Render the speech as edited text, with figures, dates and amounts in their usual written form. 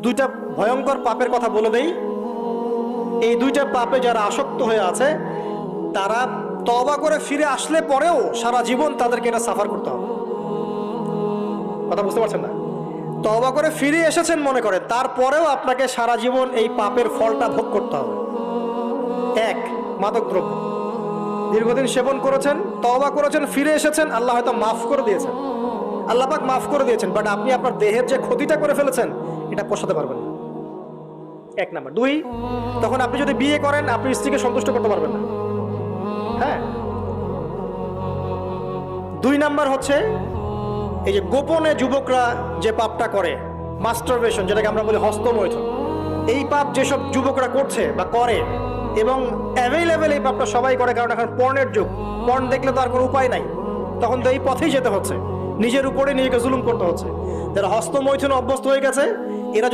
দুইটা ভয়ঙ্কর পাপের কথা বলে দেই। এই দুইটা পাপে যারা আসক্ত হয়ে আছে তারা তওবা করে ফিরে আসলে পরেও সারা জীবন তাদেরকে এটা সাফার করতে হবে। কথা বুঝতে পারছেন না? তওবা করে ফিরে এসেছেন মনে করেন, তারপরেও আপনাকে সারা জীবন এই পাপের ফলটা ভোগ করতে হবে। এক, মাদকদ্রব্য দীর্ঘদিন সেবন করেছেন, তওবা করেছেন, ফিরে এসেছেন, আল্লাহ হয়তো মাফ করে দিয়েছেন, আল্লাহ পাক মাফ করে দিয়েছেন, বাট আপনি আপনার দেহের যে ক্ষতিটা করে ফেলেছেন এটা পোষাতে পারবেন না। এক নাম্বার। দুই, তখন আপনি যদি বিয়ে করেন আপনি স্ত্রীকে সন্তুষ্ট করতে পারবেন না। হ্যাঁ। দুই নাম্বার হচ্ছে এই যে গোপনে যুবকরা যে পাপটা করে, মাস্টারবেশন, যেটাকে আমরা বলি হস্তমৈথুন, এই পাপ যেসব যুবকরা করছে বা করে, এবং অ্যাভেলেবেল এই পাপটা সবাই করে, কারণ এখন পর্নের যুগ, পর্ন দেখলে তো আর কোনো উপায় নাই, তখন তো এই পথেই যেতে হচ্ছে, নিজের উপরে নিজেকে জুলুম করতে হচ্ছে। যারা হস্তমৈথুনে অভ্যস্ত হয়ে গেছে এরা